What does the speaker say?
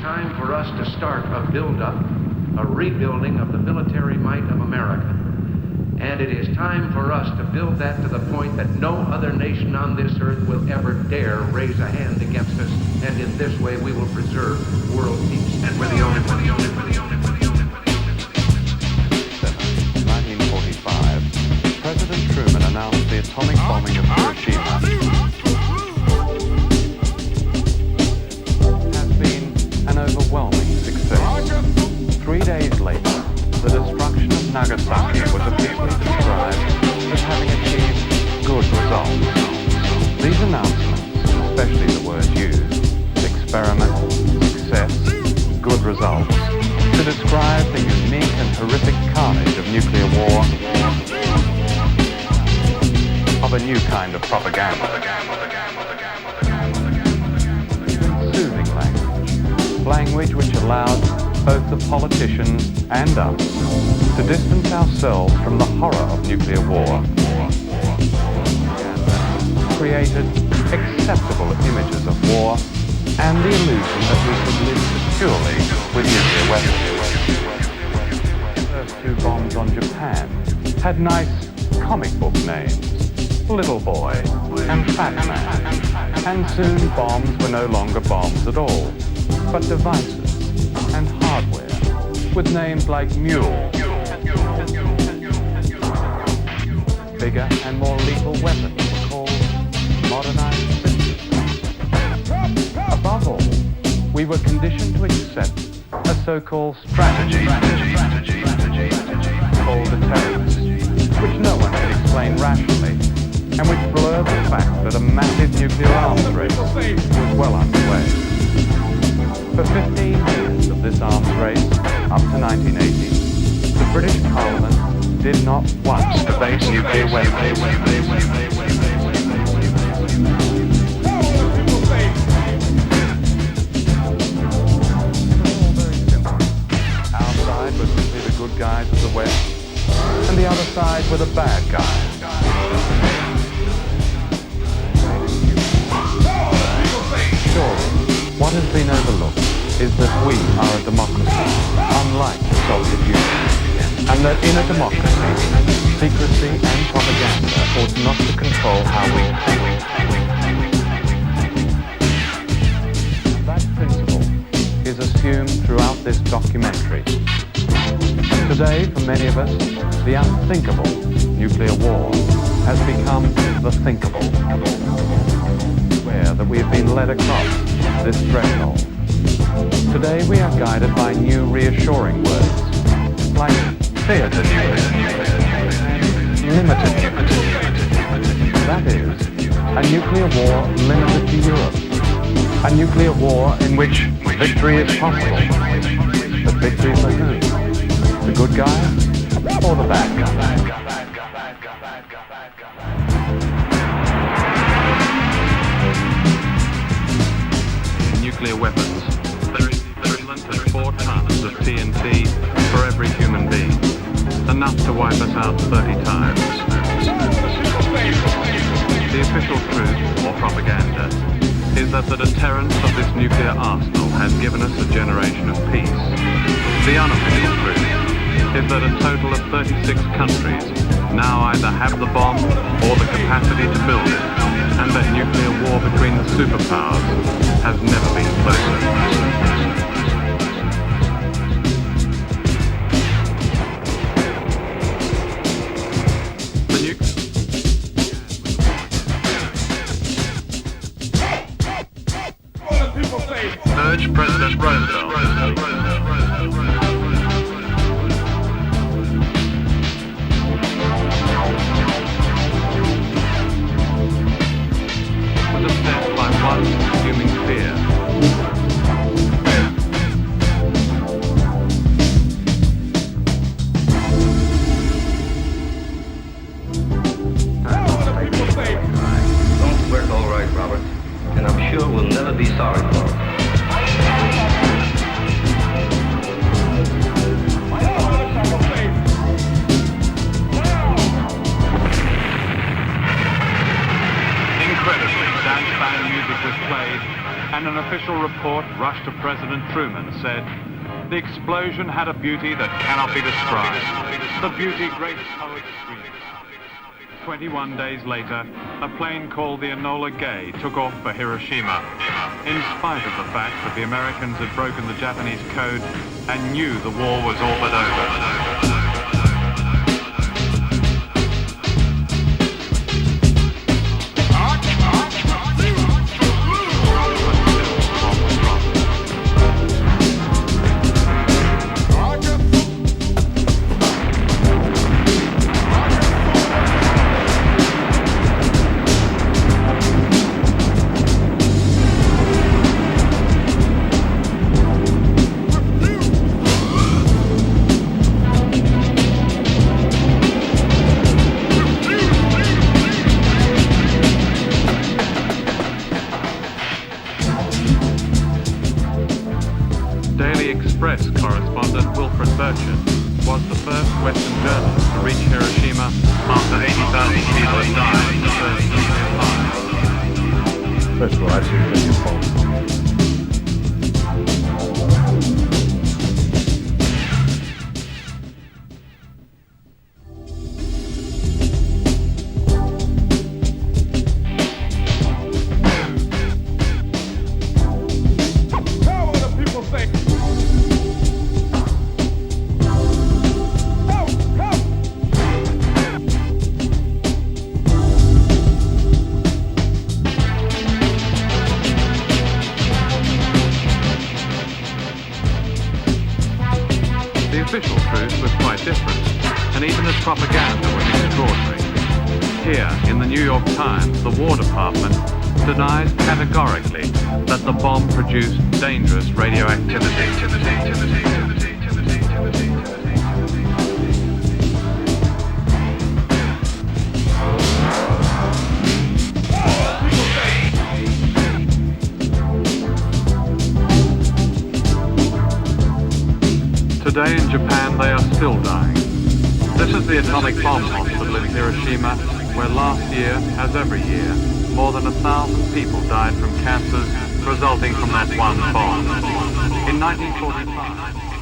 time for us to start a build-up, a rebuilding of the military might of America. And it is time for us to build that to the point that no other nation on this earth will ever dare raise a hand against us. And in this way, we will preserve world peace. And we're the only one. 1945, President Truman announced the atomic bombing of Hiroshima. Has been an overwhelming success. 3 days later, the destruction of Nagasaki was officially described as having achieved good results. These announcements, especially the words used, experiment, success, good results, to describe the unique and horrific carnage of nuclear war, of a new kind of propaganda. Soothing language which allowed both the politicians and us to distance ourselves from the horror of nuclear war. Created acceptable images of war and the illusion that we could live securely with nuclear weapons. The first 2 bombs on Japan had nice comic book names, Little Boy and Fat Man, and soon bombs were no longer bombs at all, but devices and hardware with names like Mule. Bigger and more lethal weapons were called modernized systems. Above all, we were conditioned to accept a so-called strategy called deterrence, which no one could explain rationally, and which blurred the fact that a massive nuclear arms race was well underway. For 15 years of this arms race, up to 1980, the British Parliament did not once debate nuclear weapons. Our side was simply the good guys of the West, and the other side were the bad guys. Surely, what has been overlooked is that we are a democracy, unlike the Soviet Union, and that in a democracy, secrecy and propaganda ought not to control how we think. That principle is assumed throughout this documentary. Today, for many of us, the unthinkable, nuclear war, has become the thinkable. Aware that we have been led across this threshold. Today we are guided by new reassuring words, like theater nuclear, limited nuclear. That is, a nuclear war limited to Europe. A nuclear war in which victory is possible. But victory for whom? The good guy or the bad guy? Nuclear weapons. There is the equivalent of 4 tons of TNT for every human being. Enough to wipe us out 30 times. The official truth, or propaganda, is that the deterrence of this nuclear arsenal has given us a generation of peace. The unofficial truth is that a total of 36 countries now either have the bomb or the capacity to build it, and that nuclear war between the superpowers has never been closer. Urge President Roosevelt. Was obsessed by one consuming fear. Don't work all right, Robert, and I'm sure we'll never be sorry for it. Incredibly, dance band music was played, and an report rushed to President Truman said, "The explosion had a beauty that cannot be described. The beauty great poets dream of." 21 days later, a plane called the Enola Gay took off for Hiroshima, in spite of the fact that the Americans had broken the Japanese code and knew the war was all but over. Correspondent Wilfred Burchett was the first Western journalist to reach Hiroshima after 80,000 people had died in the first nuclear fire. First of all, I think that you're false. The official truth was quite different, and even as propaganda was extraordinary. Here, in the New York Times, the War Department denies categorically that the bomb produced dangerous radioactivity. Today in Japan they are still dying. This is the atomic bomb hospital in Hiroshima, where last year, as every year, more than 1,000 people died from cancers resulting from that one bomb. In 1945...